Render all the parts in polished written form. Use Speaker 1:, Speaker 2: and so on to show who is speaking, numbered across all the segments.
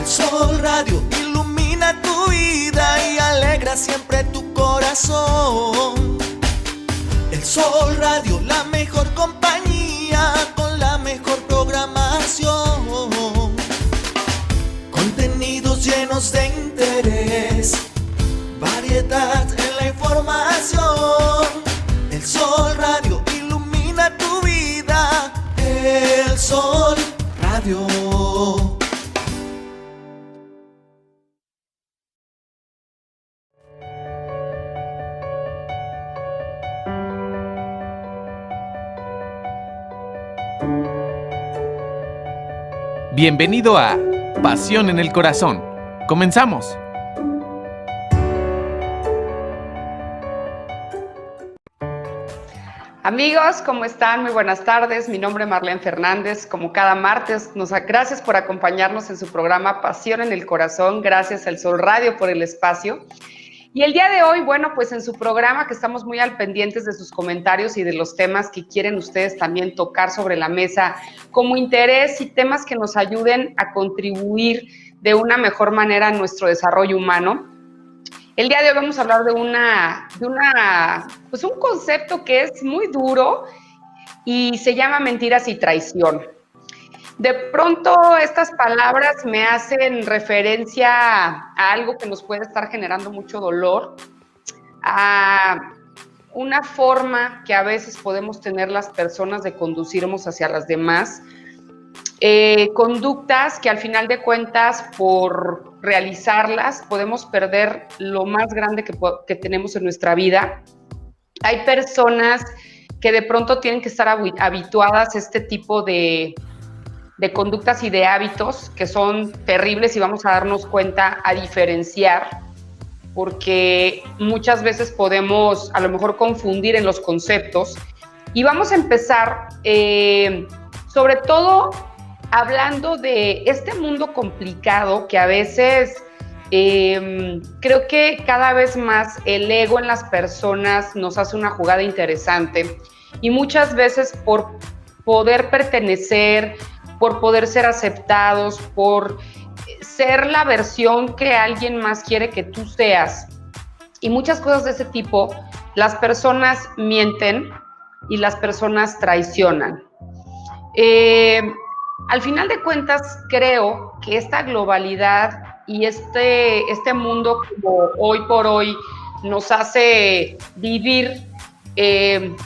Speaker 1: Sol Radio ilumina tu vida y alegra siempre tu corazón. El Sol Radio, la mejor compañía con la mejor programación. Contenidos llenos de interés, variedad en la información. El Sol Radio ilumina tu vida. El Sol Radio.
Speaker 2: Bienvenido a Pasión en el Corazón. ¡Comenzamos!
Speaker 3: Amigos, ¿cómo están? Muy buenas tardes. Mi nombre es Marlene Fernández. Como cada martes, gracias por acompañarnos en su programa Pasión en el Corazón. Gracias al Sol Radio por el espacio. Y el día de hoy, bueno, pues en su programa que estamos muy al pendientes de sus comentarios y de los temas que quieren ustedes también tocar sobre la mesa como interés y temas que nos ayuden a contribuir de una mejor manera a nuestro desarrollo humano. El día de hoy vamos a hablar de un concepto que es muy duro y se llama mentiras y traición. De pronto estas palabras me hacen referencia a algo que nos puede estar generando mucho dolor, a una forma que a veces podemos tener las personas de conducirnos hacia las demás, conductas que al final de cuentas por realizarlas podemos perder lo más grande que tenemos en nuestra vida. Hay personas que de pronto tienen que estar habituadas a este tipo de conductas y de hábitos que son terribles y vamos a darnos cuenta a diferenciar, porque muchas veces podemos a lo mejor confundir en los conceptos. Y vamos a empezar sobre todo hablando de este mundo complicado que a veces creo que cada vez más el ego en las personas nos hace una jugada interesante y muchas veces por poder pertenecer, por poder ser aceptados, por ser la versión que alguien más quiere que tú seas. Y muchas cosas de ese tipo, las personas mienten y las personas traicionan. Al final de cuentas, creo que esta globalidad y este mundo como hoy por hoy nos hace vivir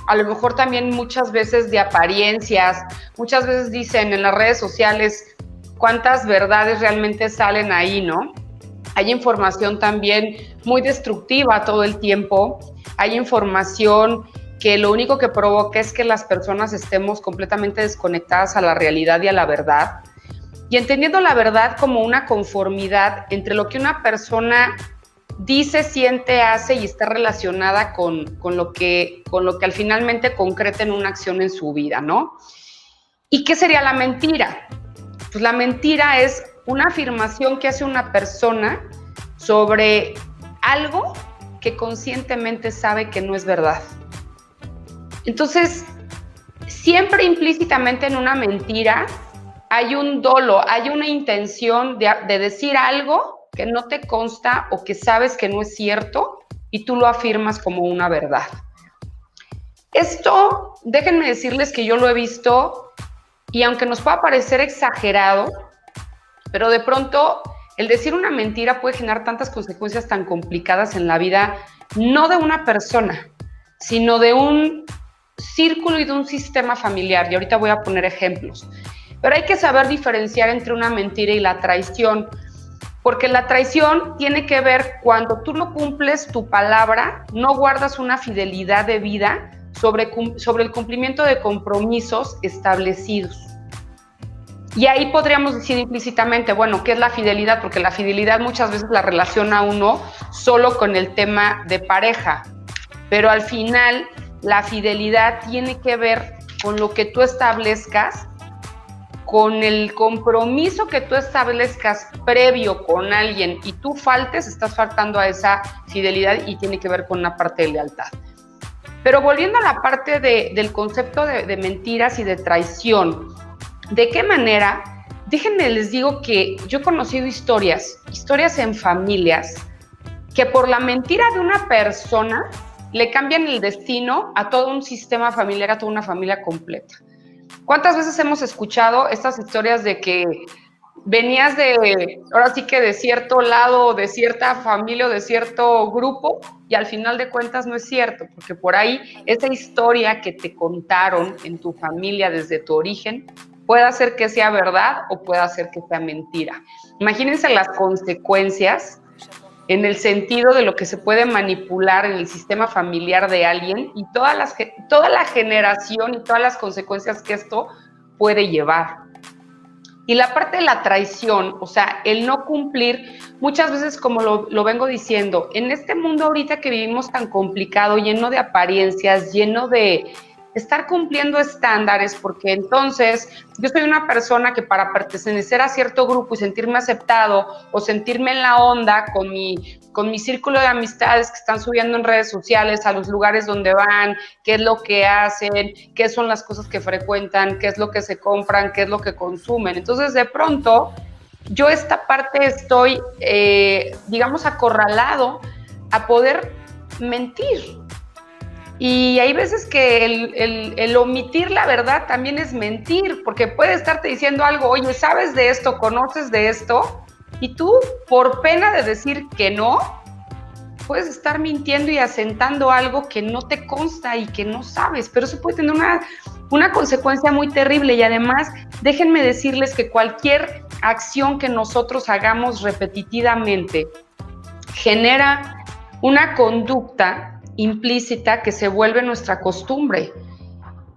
Speaker 3: a lo mejor también muchas veces de apariencias, muchas veces dicen en las redes sociales cuántas verdades realmente salen ahí, ¿no? Hay información también muy destructiva todo el tiempo, hay información que lo único que provoca es que las personas estemos completamente desconectadas a la realidad y a la verdad, y entendiendo la verdad como una conformidad entre lo que una persona dice, siente, hace y está relacionada con lo que al finalmente concreta en una acción en su vida, ¿no? ¿Y qué sería la mentira? Pues la mentira es una afirmación que hace una persona sobre algo que conscientemente sabe que no es verdad. Entonces, siempre implícitamente en una mentira hay un dolo, hay una intención de decir algo que no te consta o que sabes que no es cierto y tú lo afirmas como una verdad. Esto, déjenme decirles que yo lo he visto y aunque nos pueda parecer exagerado, pero de pronto el decir una mentira puede generar tantas consecuencias tan complicadas en la vida, no de una persona, sino de un círculo y de un sistema familiar. Y ahorita voy a poner ejemplos. Pero hay que saber diferenciar entre una mentira y la traición, porque la traición tiene que ver cuando tú no cumples tu palabra, no guardas una fidelidad de vida sobre el cumplimiento de compromisos establecidos. Y ahí podríamos decir implícitamente, bueno, ¿qué es la fidelidad? Porque la fidelidad muchas veces la relaciona uno solo con el tema de pareja, pero al final la fidelidad tiene que ver con lo que tú establezcas, con el compromiso que tú establezcas previo con alguien y tú faltes, estás faltando a esa fidelidad y tiene que ver con una parte de lealtad. Pero volviendo a la parte del concepto de mentiras y de traición, ¿de qué manera déjenme les digo que yo he conocido historias en familias que por la mentira de una persona le cambian el destino a todo un sistema familiar, a toda una familia completa. ¿Cuántas veces hemos escuchado estas historias de que venías ahora sí que de cierto lado, de cierta familia o de cierto grupo, y al final de cuentas no es cierto, porque por ahí esa historia que te contaron en tu familia desde tu origen puede hacer que sea verdad o puede hacer que sea mentira. Imagínense las consecuencias en el sentido de lo que se puede manipular en el sistema familiar de alguien y toda la generación y todas las consecuencias que esto puede llevar. Y la parte de la traición, o sea, el no cumplir, muchas veces como lo vengo diciendo, en este mundo ahorita que vivimos tan complicado, lleno de apariencias, lleno de estar cumpliendo estándares, porque entonces yo soy una persona que para pertenecer a cierto grupo y sentirme aceptado o sentirme en la onda con mi círculo de amistades que están subiendo en redes sociales a los lugares donde van, qué es lo que hacen, qué son las cosas que frecuentan, qué es lo que se compran, qué es lo que consumen. Entonces, de pronto, yo esta parte estoy, digamos, acorralado a poder mentir. Y hay veces que el omitir la verdad también es mentir, porque puede estarte diciendo algo, oye, ¿sabes de esto? ¿Conoces de esto? Y tú, por pena de decir que no, puedes estar mintiendo y asentando algo que no te consta y que no sabes, pero eso puede tener una consecuencia muy terrible. Y además, déjenme decirles que cualquier acción que nosotros hagamos repetitivamente genera una conducta implícita que se vuelve nuestra costumbre.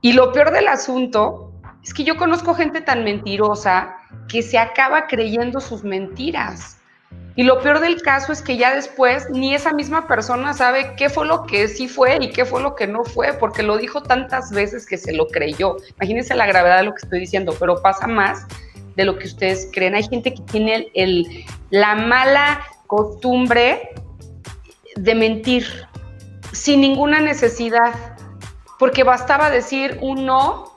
Speaker 3: Y lo peor del asunto es que yo conozco gente tan mentirosa que se acaba creyendo sus mentiras. Y lo peor del caso es que ya después ni esa misma persona sabe qué fue lo que sí fue y qué fue lo que no fue, porque lo dijo tantas veces que se lo creyó. Imagínense la gravedad de lo que estoy diciendo, pero pasa más de lo que ustedes creen. Hay gente que tiene la mala costumbre de mentir sin ninguna necesidad, porque bastaba decir un no,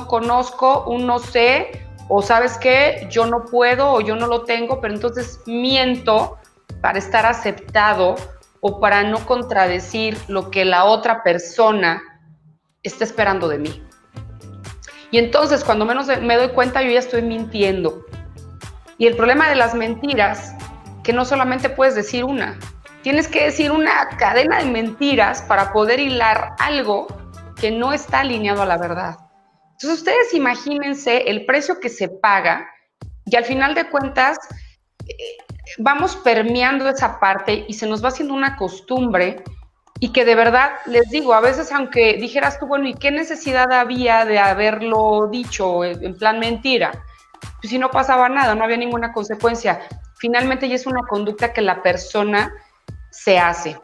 Speaker 3: conozco, un no sé, o sabes qué, yo no puedo o yo no lo tengo, pero entonces miento para estar aceptado o para no contradecir lo que la otra persona está esperando de mí. Y entonces cuando menos me doy cuenta, yo ya estoy mintiendo. Y el problema de las mentiras, que no solamente puedes decir una, tienes que decir una cadena de mentiras para poder hilar algo que no está alineado a la verdad. Entonces ustedes imagínense el precio que se paga y al final de cuentas vamos permeando esa parte y se nos va haciendo una costumbre y que de verdad, les digo, a veces aunque dijeras tú, bueno, ¿y qué necesidad había de haberlo dicho en plan mentira? Pues si no pasaba nada, no había ninguna consecuencia. Finalmente ya es una conducta que la persona se hace.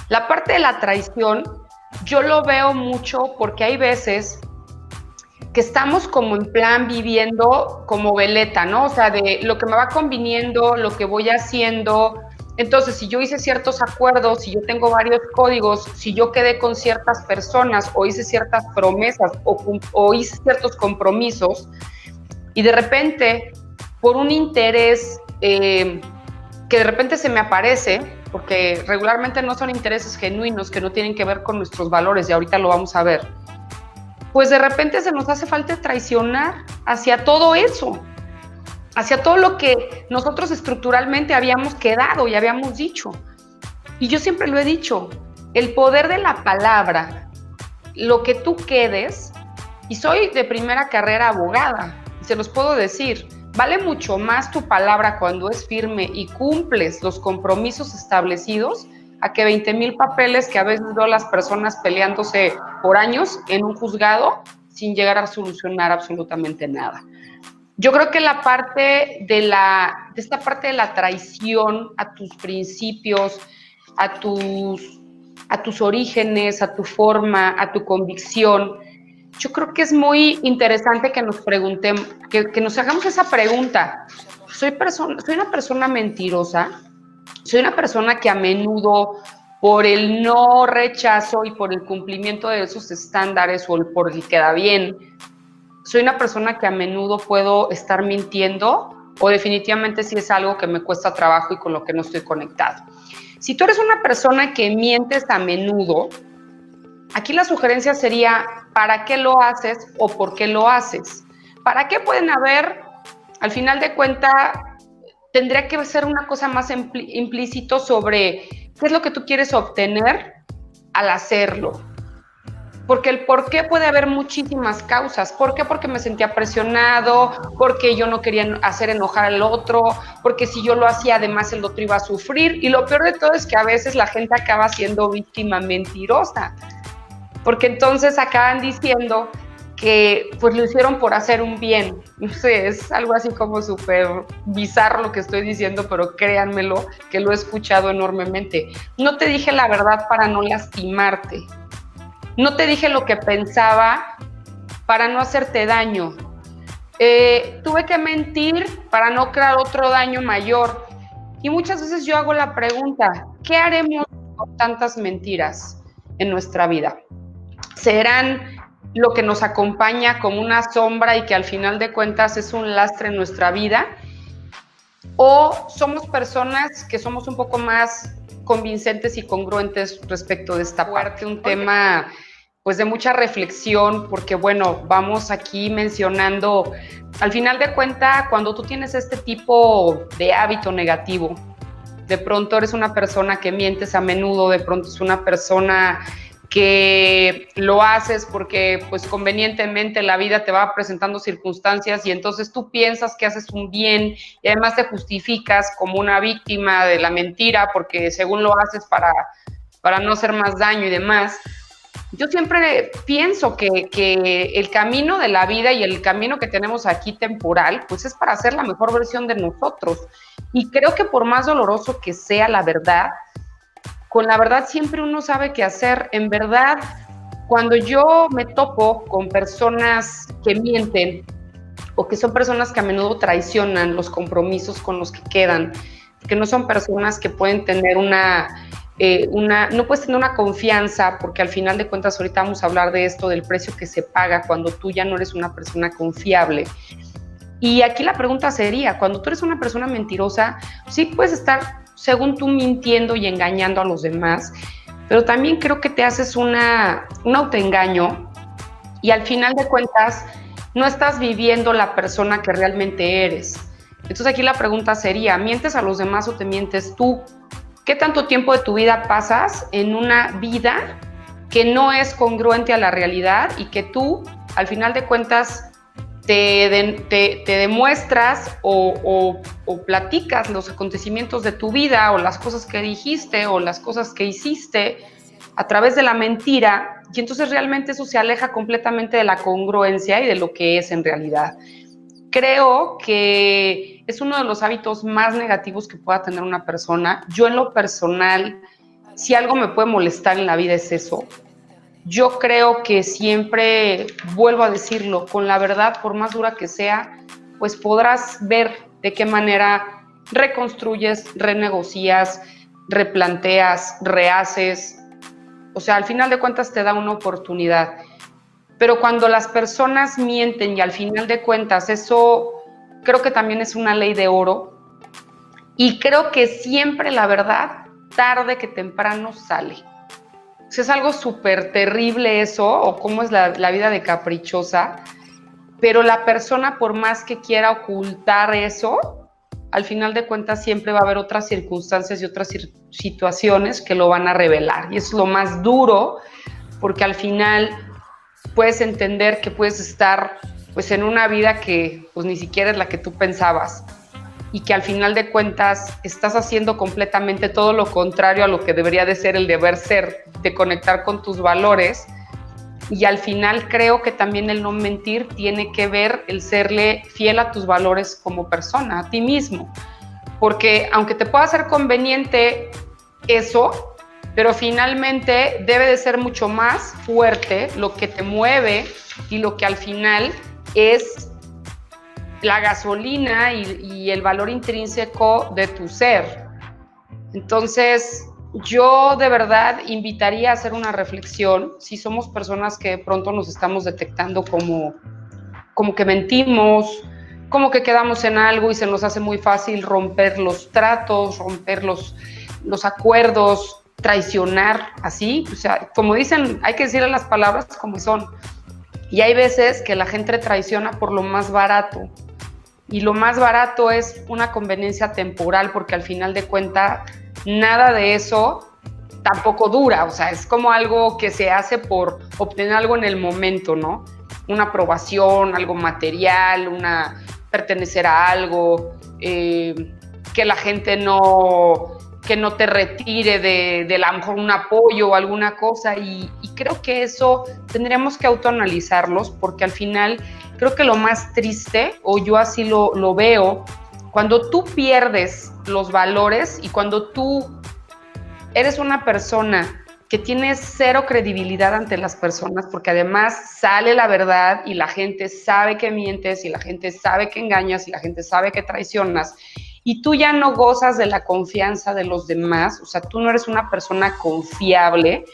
Speaker 3: La parte de la traición, yo lo veo mucho porque hay veces que estamos como en plan viviendo como veleta, ¿no? O sea, de lo que me va conviniendo, lo que voy haciendo. Entonces, si yo hice ciertos acuerdos, si yo tengo varios códigos, si yo quedé con ciertas personas o hice ciertas promesas o hice ciertos compromisos y de repente, por un interés que de repente se me aparece, porque regularmente no son intereses genuinos que no tienen que ver con nuestros valores y ahorita lo vamos a ver, pues de repente se nos hace falta traicionar hacia todo eso, hacia todo lo que nosotros estructuralmente habíamos quedado y habíamos dicho. Y yo siempre lo he dicho, el poder de la palabra, lo que tú quedes, y soy de primera carrera abogada, y se los puedo decir, vale mucho más tu palabra cuando es firme y cumples los compromisos establecidos a que 20,000 papeles que a veces veo a las personas peleándose por años en un juzgado sin llegar a solucionar absolutamente nada. Yo creo que la parte de esta parte de la traición a tus principios, a tus orígenes, a tu forma, a tu convicción, yo creo que es muy interesante que nos preguntemos, que nos hagamos esa pregunta. ¿Soy una persona mentirosa? ¿Soy una persona que a menudo, por el no rechazo y por el cumplimiento de esos estándares o por el queda bien, soy una persona que a menudo puedo estar mintiendo o definitivamente sí es algo que me cuesta trabajo y con lo que no estoy conectado. Si tú eres una persona que mientes a menudo, aquí la sugerencia sería, ¿para qué lo haces o por qué lo haces? ¿Para qué pueden haber, al final de cuentas, tendría que ser una cosa más implícito sobre qué es lo que tú quieres obtener al hacerlo? Porque el por qué puede haber muchísimas causas. ¿Por qué? Porque me sentía presionado, porque yo no quería hacer enojar al otro, porque si yo lo hacía además el otro iba a sufrir. Y lo peor de todo es que a veces la gente acaba siendo víctima mentirosa, porque entonces acaban diciendo que pues lo hicieron por hacer un bien. No sé, es algo así como súper bizarro lo que estoy diciendo, pero créanmelo que lo he escuchado enormemente. No te dije la verdad para no lastimarte. No te dije lo que pensaba para no hacerte daño. Tuve que mentir para no crear otro daño mayor. Y muchas veces yo hago la pregunta, ¿qué haremos con tantas mentiras en nuestra vida? ¿Serán lo que nos acompaña como una sombra y que al final de cuentas es un lastre en nuestra vida? ¿O somos personas que somos un poco más convincentes y congruentes respecto de esta parte? Un tema pues de mucha reflexión, porque bueno, vamos aquí mencionando, al final de cuentas, cuando tú tienes este tipo de hábito negativo, de pronto eres una persona que mientes a menudo, de pronto es una persona que lo haces porque pues convenientemente la vida te va presentando circunstancias y entonces tú piensas que haces un bien y además te justificas como una víctima de la mentira porque según lo haces para no hacer más daño y demás. Yo siempre pienso que el camino de la vida y el camino que tenemos aquí temporal, pues es para ser la mejor versión de nosotros. Y creo que por más doloroso que sea la verdad, con la verdad siempre uno sabe qué hacer. En verdad, cuando yo me topo con personas que mienten o que son personas que a menudo traicionan los compromisos con los que quedan, que no son personas que pueden tener no puedes tener una confianza, porque al final de cuentas ahorita vamos a hablar de esto, del precio que se paga cuando tú ya no eres una persona confiable. Y aquí la pregunta sería, cuando tú eres una persona mentirosa, sí puedes estar, según tú, mintiendo y engañando a los demás, pero también creo que te haces un autoengaño y al final de cuentas no estás viviendo la persona que realmente eres. Entonces aquí la pregunta sería, ¿mientes a los demás o te mientes tú? ¿Qué tanto tiempo de tu vida pasas en una vida que no es congruente a la realidad y que tú, al final de cuentas, te demuestras o platicas los acontecimientos de tu vida o las cosas que dijiste o las cosas que hiciste a través de la mentira, y entonces realmente eso se aleja completamente de la congruencia y de lo que es en realidad? Creo que es uno de los hábitos más negativos que pueda tener una persona. Yo en lo personal, si algo me puede molestar en la vida es eso. Yo creo que siempre, vuelvo a decirlo, con la verdad, por más dura que sea, pues podrás ver de qué manera reconstruyes, renegocias, replanteas, rehaces. O sea, al final de cuentas te da una oportunidad. Pero cuando las personas mienten y al final de cuentas eso creo que también es una ley de oro y creo que siempre la verdad tarde que temprano sale. O sea, es algo súper terrible eso o cómo es la vida de caprichosa, pero la persona por más que quiera ocultar eso, al final de cuentas siempre va a haber otras circunstancias y otras situaciones que lo van a revelar y eso es lo más duro porque al final puedes entender que puedes estar pues en una vida que pues ni siquiera es la que tú pensabas y que al final de cuentas estás haciendo completamente todo lo contrario a lo que debería de ser el deber ser, de conectar con tus valores. Y al final creo que también el no mentir tiene que ver el serle fiel a tus valores como persona, a ti mismo, porque aunque te pueda ser conveniente eso, pero finalmente debe de ser mucho más fuerte lo que te mueve y lo que al final es la gasolina y el valor intrínseco de tu ser. Entonces, yo de verdad invitaría a hacer una reflexión si somos personas que de pronto nos estamos detectando como como que mentimos, como que quedamos en algo y se nos hace muy fácil romper los tratos, romper los acuerdos, traicionar, así, o sea, como dicen, hay que decirle las palabras como son. Y hay veces que la gente traiciona por lo más barato. Y lo más barato es una conveniencia temporal, porque al final de cuentas, nada de eso tampoco dura. O sea, es como algo que se hace por obtener algo en el momento, ¿no? Una aprobación, algo material, pertenecer a algo, que la gente que no te retire de a lo mejor un apoyo o alguna cosa, y creo que eso tendríamos que autoanalizarlos, porque al final creo que lo más triste, o yo así lo veo, cuando tú pierdes los valores y cuando tú eres una persona que tiene cero credibilidad ante las personas, porque además sale la verdad y la gente sabe que mientes y la gente sabe que engañas y la gente sabe que traicionas, y tú ya no gozas de la confianza de los demás, o sea, tú no eres una persona confiable,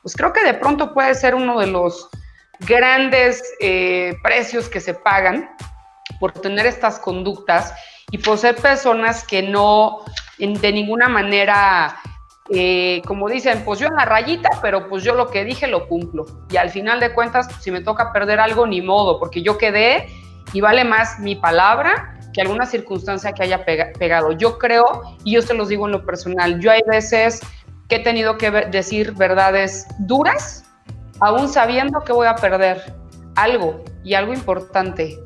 Speaker 3: pues creo que de pronto puede ser uno de los grandes precios que se pagan por tener estas conductas y por ser personas que no de ninguna manera, como dicen, pues yo en la rayita, pero pues yo lo que dije lo cumplo. Y al final de cuentas, pues, si me toca perder algo, ni modo, porque yo quedé y vale más mi palabra que alguna circunstancia que haya pegado. Yo creo, y yo se los digo en lo personal, yo hay veces que he tenido que decir verdades duras, aún sabiendo que voy a perder algo, y algo importante,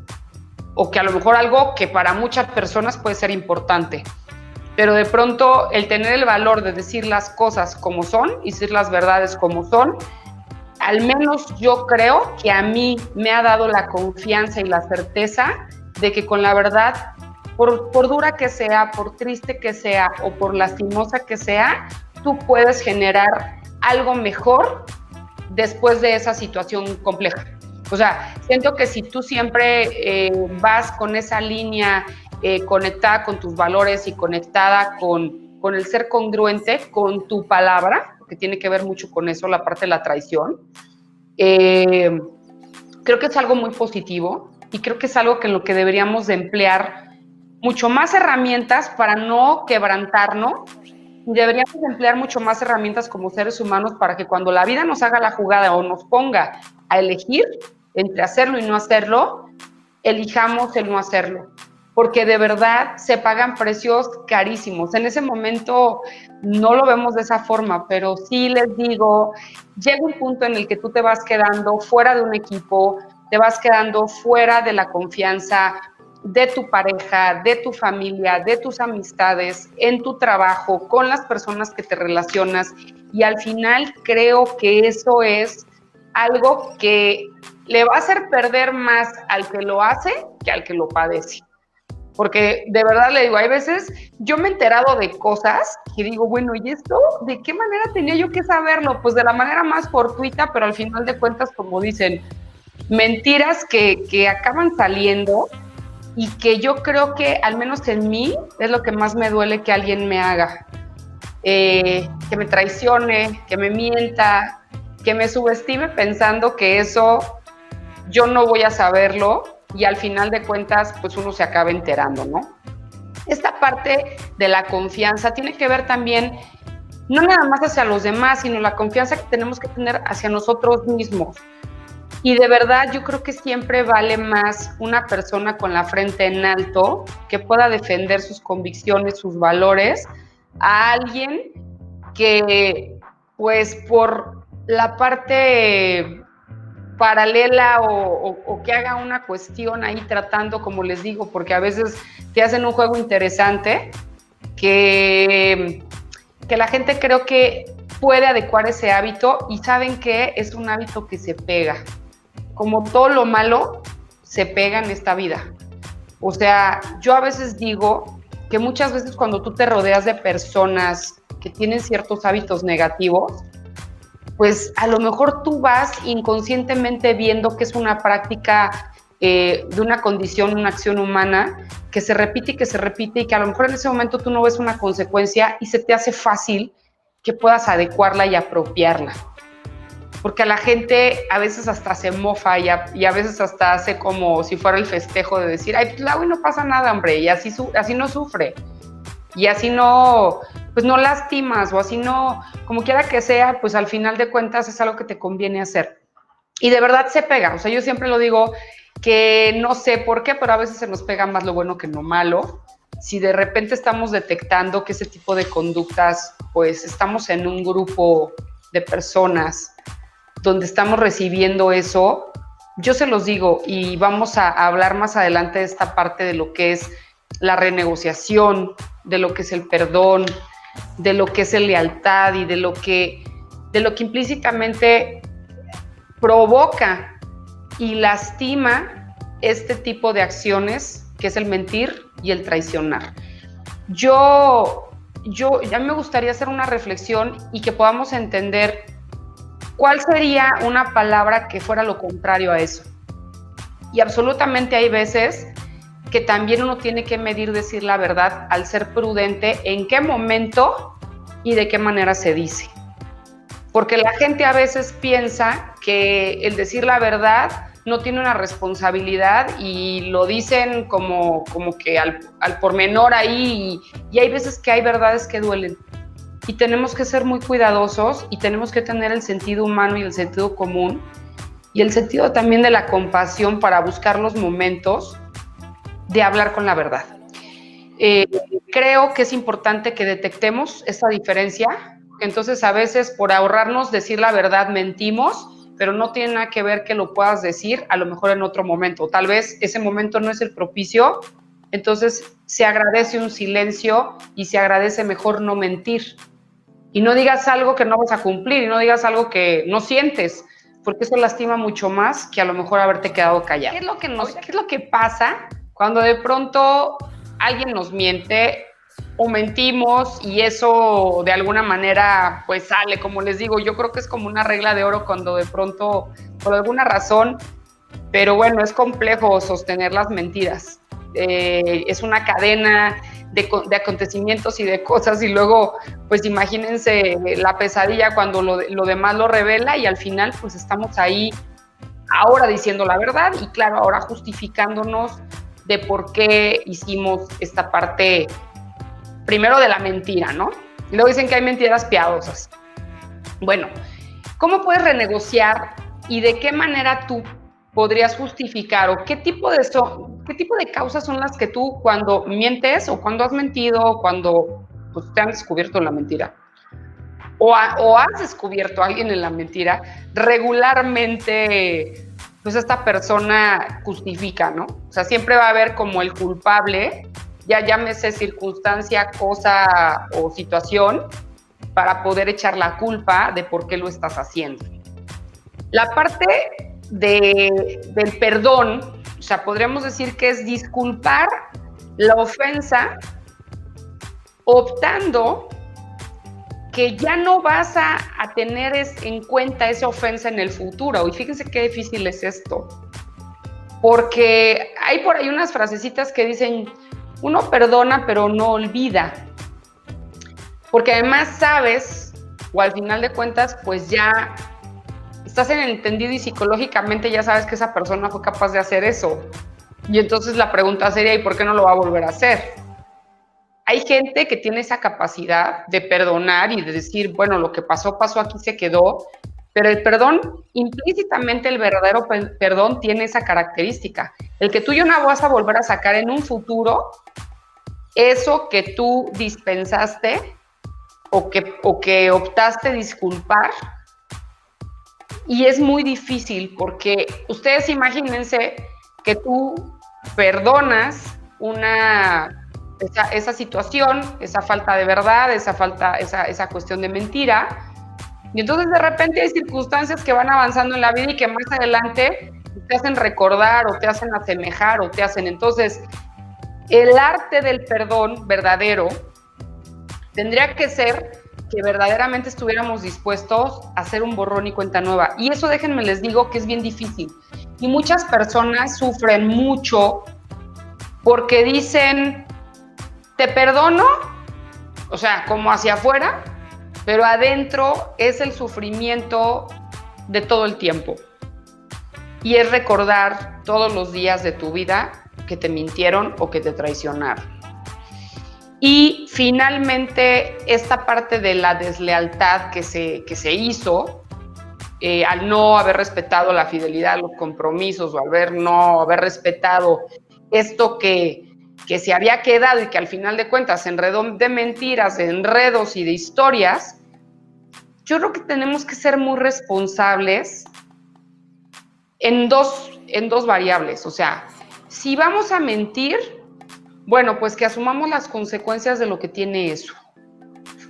Speaker 3: o que a lo mejor algo que para muchas personas puede ser importante, pero de pronto el tener el valor de decir las cosas como son y decir las verdades como son, al menos yo creo que a mí me ha dado la confianza y la certeza de que con la verdad, por dura que sea, por triste que sea o por lastimosa que sea, tú puedes generar algo mejor después de esa situación compleja. O sea, siento que si tú siempre vas con esa línea conectada con tus valores y conectada con el ser congruente con tu palabra, que tiene que ver mucho con eso, la parte de la traición, creo que es algo muy positivo y creo que es algo que en lo que deberíamos de emplear mucho más herramientas para no quebrantarnos. Deberíamos emplear mucho más herramientas como seres humanos para que cuando la vida nos haga la jugada o nos ponga a elegir entre hacerlo y no hacerlo, elijamos el no hacerlo, porque de verdad se pagan precios carísimos. En ese momento no lo vemos de esa forma, pero sí les digo, llega un punto en el que tú te vas quedando fuera de un equipo, te vas quedando fuera de la confianza de tu pareja, de tu familia, de tus amistades, en tu trabajo, con las personas que te relacionas, y al final creo que eso es algo que le va a hacer perder más al que lo hace que al que lo padece. Porque de verdad le digo, hay veces yo me he enterado de cosas y digo, bueno, ¿y esto de qué manera tenía yo que saberlo? Pues de la manera más fortuita, pero al final de cuentas, como dicen, mentiras que acaban saliendo y que yo creo que, al menos en mí, es lo que más me duele que alguien me haga. Que me traicione, que me mienta, que me subestime pensando que eso yo no voy a saberlo, y al final de cuentas, pues uno se acaba enterando, ¿no? Esta parte de la confianza tiene que ver también, no nada más hacia los demás, sino la confianza que tenemos que tener hacia nosotros mismos. Y de verdad yo creo que siempre vale más una persona con la frente en alto, que pueda defender sus convicciones, sus valores, a alguien que, pues, por la parte paralela o que haga una cuestión ahí tratando, como les digo, porque a veces te hacen un juego interesante que la gente creo que puede adecuar ese hábito, y saben que es un hábito que se pega. Como todo lo malo, se pega en esta vida. O sea, yo a veces digo que muchas veces cuando tú te rodeas de personas que tienen ciertos hábitos negativos, pues a lo mejor tú vas inconscientemente viendo que es una práctica de una condición, una acción humana que se repite y que se repite, y que a lo mejor en ese momento tú no ves una consecuencia y se te hace fácil que puedas adecuarla y apropiarla. porque a la gente a veces hasta se mofa y a veces hasta hace como si fuera el festejo de decir, ay, pues la hago y no pasa nada, hombre, y así no sufre, y así no, pues no lastimas, o así no, como quiera que sea, pues al final de cuentas es algo que te conviene hacer. Y de verdad se pega, o sea, yo siempre lo digo, que no sé por qué, pero a veces se nos pega más lo bueno que lo malo. Si de repente estamos detectando que ese tipo de conductas, pues estamos en un grupo de personas donde estamos recibiendo eso, yo se los digo, y vamos a hablar más adelante de esta parte de lo que es la renegociación, de lo que es el perdón, de lo que es la lealtad y de lo que implícitamente provoca y lastima este tipo de acciones, que es el mentir y el traicionar. Ya me gustaría hacer una reflexión y que podamos entender cuál sería una palabra que fuera lo contrario a eso. Y absolutamente hay veces que también uno tiene que medir decir la verdad al ser prudente en qué momento y de qué manera se dice. Porque la gente a veces piensa que el decir la verdad no tiene una responsabilidad y lo dicen como que al pormenor ahí, y hay veces que hay verdades que duelen. Y tenemos que ser muy cuidadosos y tenemos que tener el sentido humano y el sentido común y el sentido también de la compasión para buscar los momentos de hablar con la verdad. Creo que es importante que detectemos esta diferencia. Entonces a veces por ahorrarnos decir la verdad mentimos, pero no tiene nada que ver que lo puedas decir a lo mejor en otro momento. Tal vez ese momento no es el propicio, entonces se agradece un silencio y se agradece mejor no mentir. Y no digas algo que no vas a cumplir y no digas algo que no sientes, porque eso lastima mucho más que a lo mejor haberte quedado callado. ¿Qué es lo que pasa cuando de pronto alguien nos miente o mentimos y eso de alguna manera pues sale? Como les digo, yo creo que es como una regla de oro cuando de pronto, por alguna razón, pero bueno, es complejo sostener las mentiras. Es una cadena de acontecimientos y de cosas, y luego pues imagínense la pesadilla cuando lo demás lo revela y al final pues estamos ahí ahora diciendo la verdad y claro, ahora justificándonos de por qué hicimos esta parte primero de la mentira, ¿no? Y luego dicen que hay mentiras piadosas. Bueno, ¿cómo puedes renegociar y de qué manera tú podrías justificar o qué tipo de causas son las que tú cuando mientes o cuando has mentido o cuando pues, te han descubierto la mentira o has descubierto a alguien en la mentira, regularmente pues esta persona justifica, ¿no? O sea, siempre va a haber como el culpable, ya llámese circunstancia, cosa o situación, para poder echar la culpa de por qué lo estás haciendo. La parte del perdón, o sea, podríamos decir que es disculpar la ofensa optando que ya no vas a tener en cuenta esa ofensa en el futuro. Y fíjense qué difícil es esto, porque hay por ahí unas frasecitas que dicen, uno perdona pero no olvida, porque además sabes, o al final de cuentas, pues ya estás en el entendido y psicológicamente ya sabes que esa persona fue capaz de hacer eso. Y entonces la pregunta sería, ¿y por qué no lo va a volver a hacer? Hay gente que tiene esa capacidad de perdonar y de decir, bueno, lo que pasó, pasó, aquí se quedó, pero el perdón, implícitamente el verdadero perdón tiene esa característica. El que tú y yo no vas a volver a sacar en un futuro eso que tú dispensaste o que optaste disculpar. Y es muy difícil porque ustedes imagínense que tú perdonas esa situación, esa falta de verdad, esa cuestión de mentira, y entonces de repente hay circunstancias que van avanzando en la vida y que más adelante te hacen recordar o te hacen asemejar o te hacen. Entonces, el arte del perdón verdadero tendría que ser que verdaderamente estuviéramos dispuestos a hacer un borrón y cuenta nueva. Y eso, déjenme les digo, que es bien difícil. Y muchas personas sufren mucho porque dicen, te perdono, o sea, como hacia afuera, pero adentro es el sufrimiento de todo el tiempo. Y es recordar todos los días de tu vida que te mintieron o que te traicionaron. Y finalmente, esta parte de la deslealtad que se hizo, al no haber respetado la fidelidad, los compromisos, o no haber respetado esto que se había quedado y que al final de cuentas se enredó de mentiras, de enredos y de historias, yo creo que tenemos que ser muy responsables en dos variables. O sea, si vamos a mentir, bueno, pues que asumamos las consecuencias de lo que tiene eso.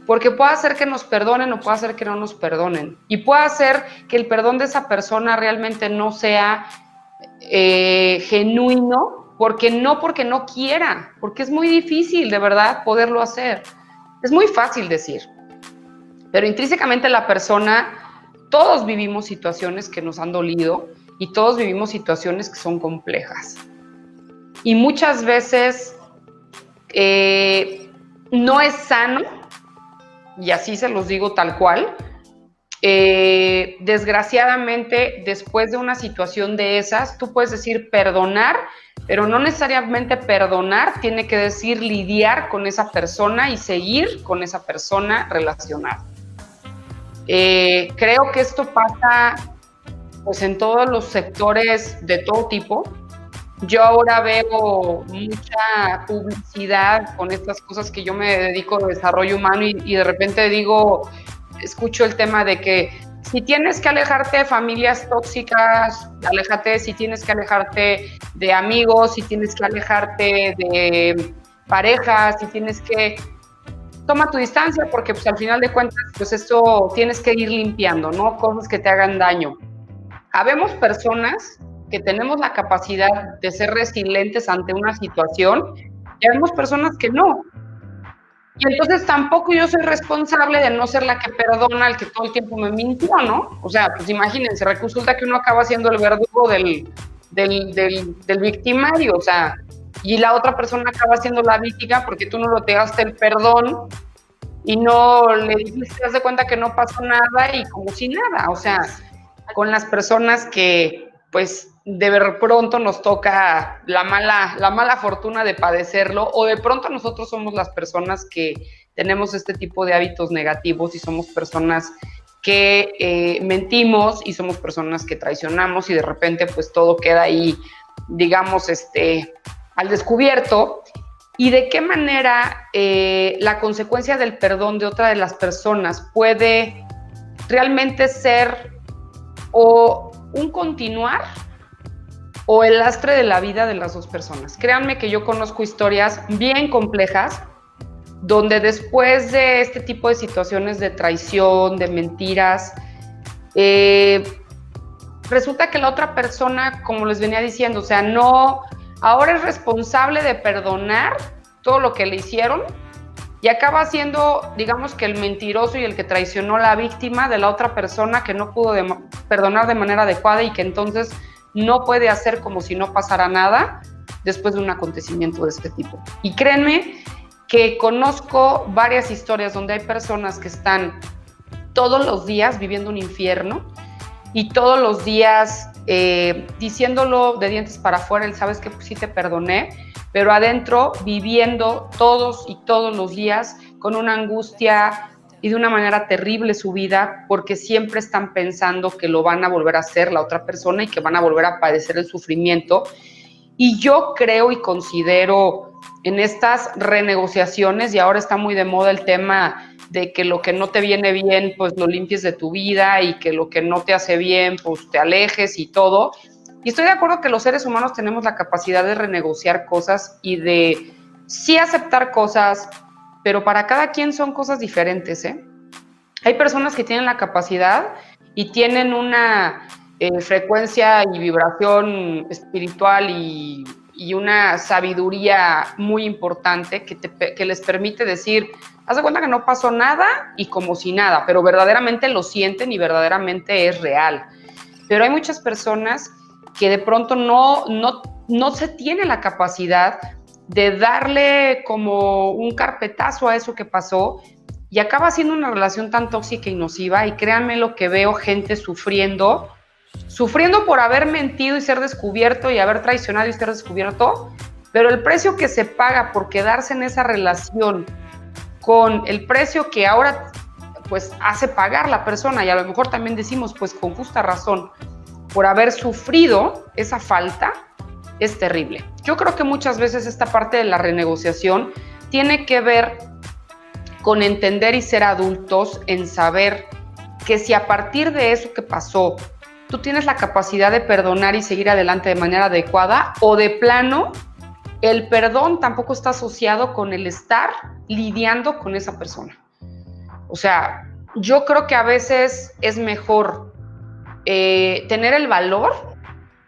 Speaker 3: Porque puede ser que nos perdonen o puede ser que no nos perdonen. Y puede ser que el perdón de esa persona realmente no sea genuino, porque no quiera, porque es muy difícil de verdad poderlo hacer. Es muy fácil decir, pero intrínsecamente la persona, todos vivimos situaciones que nos han dolido y todos vivimos situaciones que son complejas. Y muchas veces no es sano, y así se los digo tal cual, desgraciadamente, después de una situación de esas, tú puedes decir perdonar, pero no necesariamente perdonar tiene que decir lidiar con esa persona y seguir con esa persona relacionada. Creo que esto pasa pues en todos los sectores de todo tipo. Yo ahora veo mucha publicidad con estas cosas que yo me dedico a desarrollo humano y de repente escucho el tema de que si tienes que alejarte de familias tóxicas, aléjate. Si tienes que alejarte de amigos, si tienes que alejarte de parejas, si tienes que... Toma tu distancia porque pues al final de cuentas pues esto tienes que ir limpiando, ¿no? Cosas que te hagan daño. Habemos personas que tenemos la capacidad de ser resilientes ante una situación y habemos personas que no. Y entonces tampoco yo soy responsable de no ser la que perdona al que todo el tiempo me mintió, ¿no? O sea, pues imagínense, resulta que uno acaba siendo el verdugo del victimario, o sea, y la otra persona acaba siendo la víctima porque tú no le otorgaste el perdón y no le dijiste, haz de cuenta que no pasó nada y como si nada. O sea, con las personas que pues de pronto nos toca la mala fortuna de padecerlo, o de pronto nosotros somos las personas que tenemos este tipo de hábitos negativos y somos personas que mentimos y somos personas que traicionamos y de repente pues todo queda ahí, digamos, al descubierto. Y de qué manera la consecuencia del perdón de otra de las personas puede realmente ser o un continuar o el lastre de la vida de las dos personas. Créanme que yo conozco historias bien complejas donde después de este tipo de situaciones de traición, de mentiras, resulta que la otra persona, como les venía diciendo, o sea, no, ahora es responsable de perdonar todo lo que le hicieron y acaba siendo, digamos, que el mentiroso y el que traicionó la víctima de la otra persona que no pudo perdonar de manera adecuada y que entonces no puede hacer como si no pasara nada después de un acontecimiento de este tipo. Y créanme que conozco varias historias donde hay personas que están todos los días viviendo un infierno y todos los días diciéndolo de dientes para afuera, él sabes que pues, sí te perdoné, pero adentro viviendo todos los días con una angustia y de una manera terrible su vida, porque siempre están pensando que lo van a volver a hacer la otra persona y que van a volver a padecer el sufrimiento. Y yo creo y considero en estas renegociaciones, y ahora está muy de moda el tema de que lo que no te viene bien, pues lo limpies de tu vida y que lo que no te hace bien, pues te alejes y todo. Y estoy de acuerdo que los seres humanos tenemos la capacidad de renegociar cosas y de sí aceptar cosas, pero para cada quien son cosas diferentes, ¿eh? Hay personas que tienen la capacidad y tienen una frecuencia y vibración espiritual y una sabiduría muy importante que les permite decir, haz de cuenta que no pasó nada y como si nada, pero verdaderamente lo sienten y verdaderamente es real. Pero hay muchas personas que de pronto no se tiene la capacidad de darle como un carpetazo a eso que pasó y acaba siendo una relación tan tóxica y nociva. Y créanme lo que veo, gente sufriendo por haber mentido y ser descubierto, y haber traicionado y ser descubierto, pero el precio que se paga por quedarse en esa relación, con el precio que ahora pues hace pagar la persona, y a lo mejor también decimos pues con justa razón, por haber sufrido esa falta, es terrible. Yo creo que muchas veces esta parte de la renegociación tiene que ver con entender y ser adultos, en saber que si a partir de eso que pasó, tú tienes la capacidad de perdonar y seguir adelante de manera adecuada, o de plano, el perdón tampoco está asociado con el estar lidiando con esa persona. O sea, yo creo que a veces es mejor tener el valor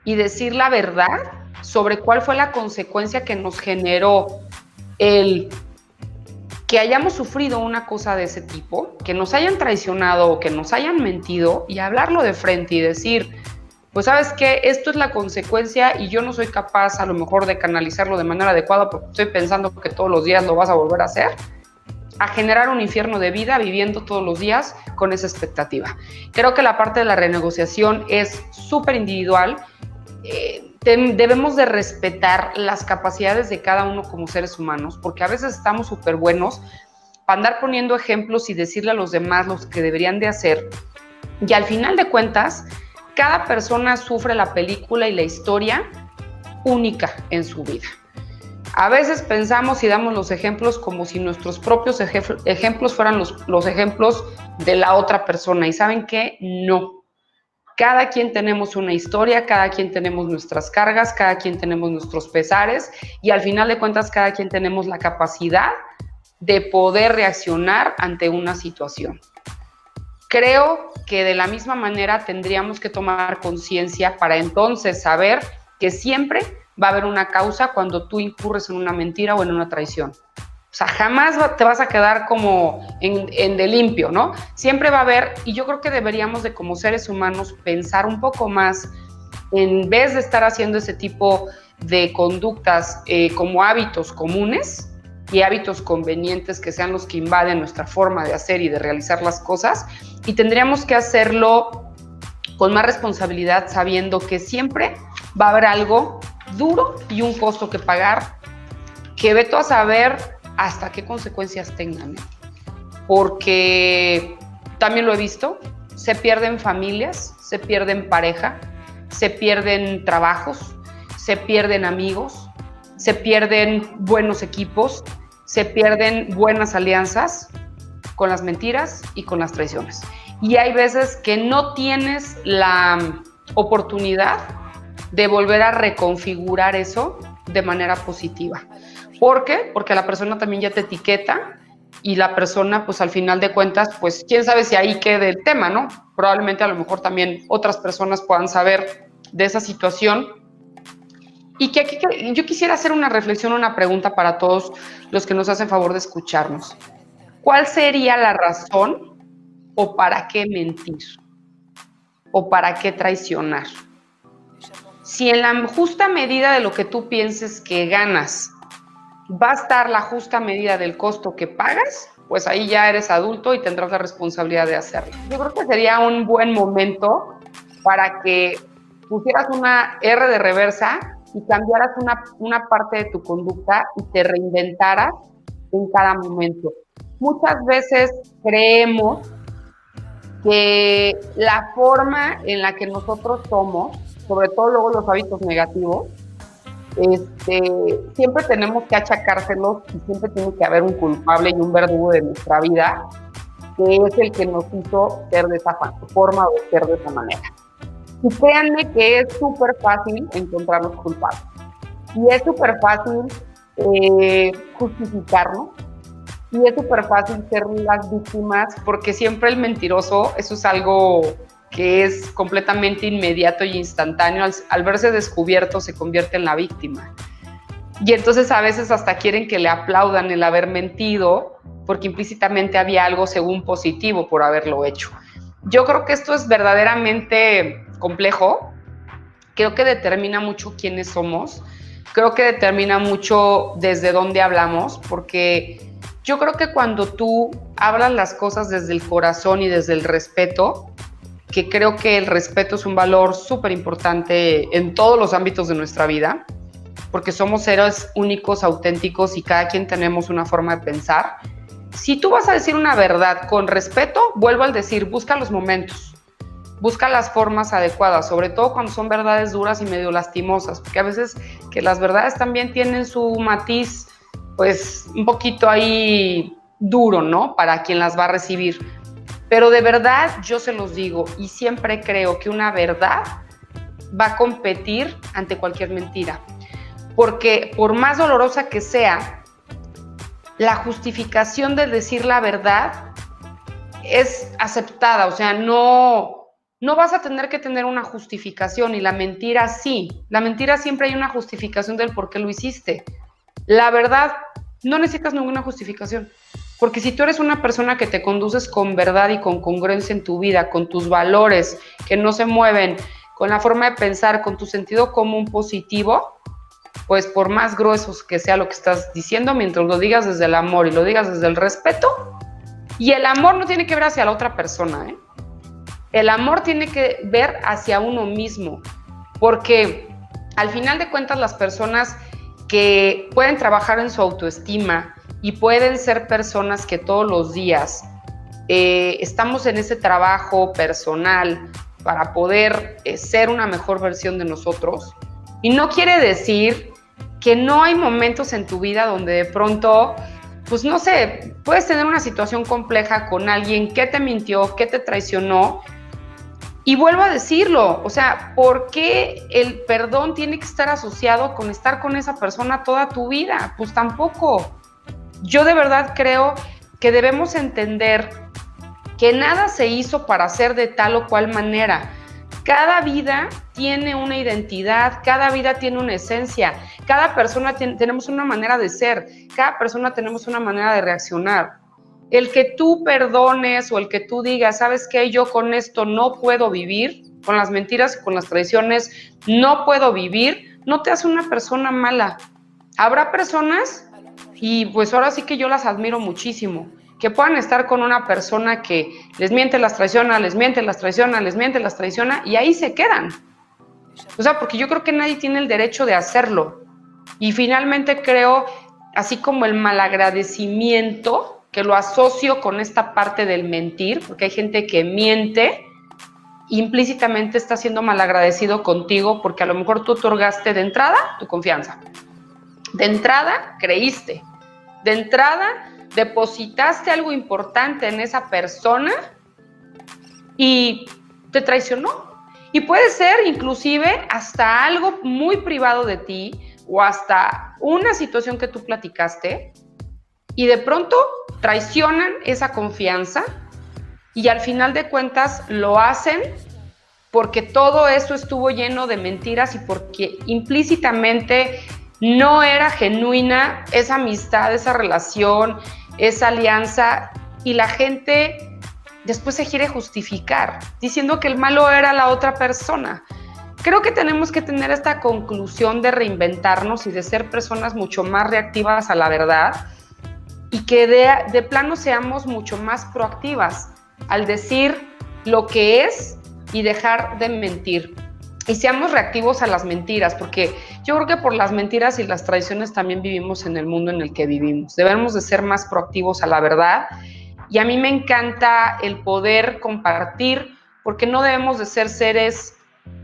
Speaker 3: y decir la verdad sobre cuál fue la consecuencia que nos generó el que hayamos sufrido una cosa de ese tipo, que nos hayan traicionado o que nos hayan mentido, y hablarlo de frente y decir, pues sabes qué, esto es la consecuencia y yo no soy capaz a lo mejor de canalizarlo de manera adecuada porque estoy pensando que todos los días lo vas a volver a hacer, a generar un infierno de vida viviendo todos los días con esa expectativa. Creo que la parte de la renegociación es súper individual. Debemos de respetar las capacidades de cada uno como seres humanos, porque a veces estamos súper buenos para andar poniendo ejemplos y decirle a los demás lo que deberían de hacer, y al final de cuentas cada persona sufre la película y la historia única en su vida. A veces pensamos y damos los ejemplos como si nuestros propios ejemplos fueran los ejemplos de la otra persona, y ¿saben qué? No. Cada quien tenemos una historia, cada quien tenemos nuestras cargas, cada quien tenemos nuestros pesares, y al final de cuentas cada quien tenemos la capacidad de poder reaccionar ante una situación. Creo que de la misma manera tendríamos que tomar conciencia para entonces saber que siempre va a haber una causa cuando tú incurres en una mentira o en una traición. O sea, jamás te vas a quedar como en de limpio, ¿no? Siempre va a haber, y yo creo que deberíamos de como seres humanos pensar un poco más, en vez de estar haciendo ese tipo de conductas como hábitos comunes y hábitos convenientes que sean los que invaden nuestra forma de hacer y de realizar las cosas, y tendríamos que hacerlo con más responsabilidad, sabiendo que siempre va a haber algo duro y un costo que pagar, que vete a saber hasta qué consecuencias tengan, porque también lo he visto, se pierden familias, se pierden pareja, se pierden trabajos, se pierden amigos, se pierden buenos equipos, se pierden buenas alianzas con las mentiras y con las traiciones. Y hay veces que no tienes la oportunidad de volver a reconfigurar eso de manera positiva. ¿Por qué? Porque la persona también ya te etiqueta, y la persona, pues al final de cuentas, pues quién sabe si ahí quede el tema, ¿no? Probablemente a lo mejor también otras personas puedan saber de esa situación. Y que aquí yo quisiera hacer una reflexión, una pregunta para todos los que nos hacen favor de escucharnos. ¿Cuál sería la razón o para qué mentir? ¿O para qué traicionar? Si en la justa medida de lo que tú pienses que ganas va a estar la justa medida del costo que pagas, pues ahí ya eres adulto y tendrás la responsabilidad de hacerlo. Yo creo que sería un buen momento para que pusieras una R de reversa y cambiaras una parte de tu conducta y te reinventaras en cada momento. Muchas veces creemos que la forma en la que nosotros somos, sobre todo luego los hábitos negativos, siempre tenemos que achacárselos, y siempre tiene que haber un culpable y un verdugo de nuestra vida, que es el que nos hizo ser de esa forma o ser de esa manera. Y créanme que es súper fácil encontrar los culpables. Y es súper fácil justificarnos. Y es súper fácil ser las víctimas, porque siempre el mentiroso, eso es algo que es completamente inmediato y instantáneo. Al verse descubierto se convierte en la víctima. Y entonces a veces hasta quieren que le aplaudan el haber mentido, porque implícitamente había algo según positivo por haberlo hecho. Yo creo que esto es verdaderamente complejo. Creo que determina mucho quiénes somos. Creo que determina mucho desde dónde hablamos, porque Yo creo que cuando tú hablas las cosas desde el corazón y desde el respeto, que creo que el respeto es un valor súper importante en todos los ámbitos de nuestra vida, porque somos seres únicos, auténticos y cada quien tenemos una forma de pensar. Si tú vas a decir una verdad con respeto, vuelvo al decir, busca los momentos, busca las formas adecuadas, sobre todo cuando son verdades duras y medio lastimosas, porque a veces que las verdades también tienen su matiz, pues un poquito ahí duro, ¿no? Para quien las va a recibir. Pero de verdad, yo se los digo, y siempre creo que una verdad va a competir ante cualquier mentira. Porque por más dolorosa que sea, la justificación de decir la verdad es aceptada. O sea, no vas a tener que tener una justificación, y la mentira sí. La mentira siempre hay una justificación del por qué lo hiciste. La verdad, no necesitas ninguna justificación. Porque si tú eres una persona que te conduces con verdad y con congruencia en tu vida, con tus valores que no se mueven, con la forma de pensar, con tu sentido común positivo, pues por más gruesos que sea lo que estás diciendo, mientras lo digas desde el amor y lo digas desde el respeto, y el amor no tiene que ver hacia la otra persona, ¿eh? El amor tiene que ver hacia uno mismo, porque al final de cuentas las personas que pueden trabajar en su autoestima y pueden ser personas que todos los días estamos en ese trabajo personal para poder ser una mejor versión de nosotros. Y no quiere decir que no hay momentos en tu vida donde de pronto, pues no sé, puedes tener una situación compleja con alguien que te mintió, que te traicionó. Y vuelvo a decirlo, o sea, ¿por qué el perdón tiene que estar asociado con estar con esa persona toda tu vida? Pues tampoco. Yo de verdad creo que debemos entender que nada se hizo para ser de tal o cual manera. Cada vida tiene una identidad, cada vida tiene una esencia, cada persona tenemos una manera de ser, cada persona tenemos una manera de reaccionar. El que tú perdones o el que tú digas, ¿sabes qué? Yo con esto no puedo vivir, con las mentiras, con las traiciones, no puedo vivir, no te hace una persona mala. Habrá personas, y pues ahora sí que yo las admiro muchísimo, que puedan estar con una persona que les miente, las traiciona, les miente, las traiciona, les miente, las traiciona, y ahí se quedan. O sea, porque yo creo que nadie tiene el derecho de hacerlo. Y finalmente creo, así como el malagradecimiento, que lo asocio con esta parte del mentir, porque hay gente que miente, implícitamente está siendo malagradecido contigo, porque a lo mejor tú otorgaste de entrada tu confianza. De entrada creíste. De entrada depositaste algo importante en esa persona y te traicionó. Y puede ser inclusive hasta algo muy privado de ti o hasta una situación que tú platicaste y de pronto traicionan esa confianza y al final de cuentas lo hacen porque todo eso estuvo lleno de mentiras y porque implícitamente no era genuina esa amistad, esa relación, esa alianza, y la gente después se quiere justificar diciendo que el malo era la otra persona. Creo que tenemos que tener esta conclusión de reinventarnos y de ser personas mucho más reactivas a la verdad y que de plano seamos mucho más proactivas al decir lo que es y dejar de mentir. Y seamos reactivos a las mentiras, porque yo creo que por las mentiras y las traiciones también vivimos en el mundo en el que vivimos. Debemos de ser más proactivos a la verdad. Y a mí me encanta el poder compartir, porque no debemos de ser seres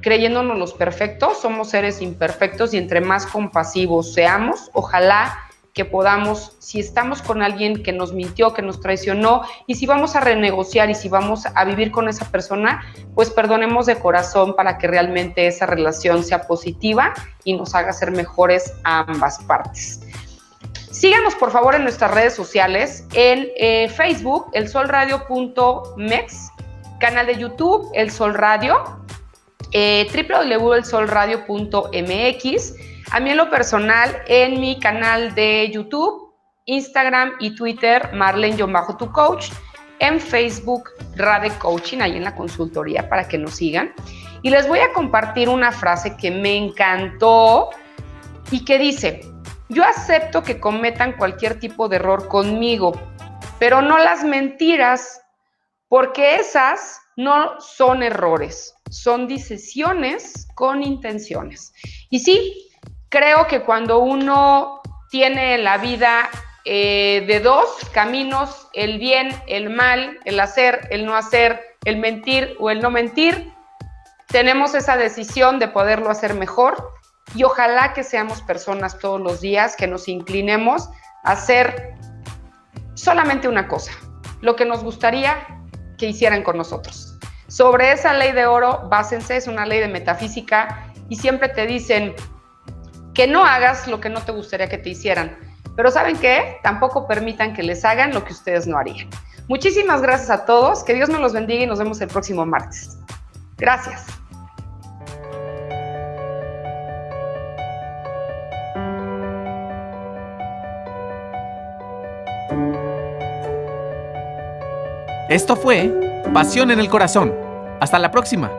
Speaker 3: creyéndonos los perfectos, somos seres imperfectos y entre más compasivos seamos, ojalá que podamos, si estamos con alguien que nos mintió, que nos traicionó, y si vamos a renegociar y si vamos a vivir con esa persona, pues perdonemos de corazón para que realmente esa relación sea positiva y nos haga ser mejores a ambas partes. Síganos por favor en nuestras redes sociales, en Facebook, elsolradio.mex, canal de YouTube, El Sol Radio, www.elsolradio.mx. A mí en lo personal, en mi canal de YouTube, Instagram y Twitter, Marlene-tu-coach, en Facebook, Rade Coaching, ahí en la consultoría para que nos sigan. Y les voy a compartir una frase que me encantó y que dice, Yo acepto que cometan cualquier tipo de error conmigo, pero no las mentiras, porque esas no son errores, son decisiones con intenciones. Y sí, creo que cuando uno tiene la vida de dos caminos, el bien, el mal, el hacer, el no hacer, el mentir o el no mentir, tenemos esa decisión de poderlo hacer mejor y ojalá que seamos personas todos los días que nos inclinemos a hacer solamente una cosa, lo que nos gustaría que hicieran con nosotros. Sobre esa ley de oro, básense, es una ley de metafísica y siempre te dicen que no hagas lo que no te gustaría que te hicieran, pero ¿saben qué? Tampoco permitan que les hagan lo que ustedes no harían. Muchísimas gracias a todos, que Dios me los bendiga y nos vemos el próximo martes. Gracias.
Speaker 2: Esto fue Pasión en el Corazón. Hasta la próxima.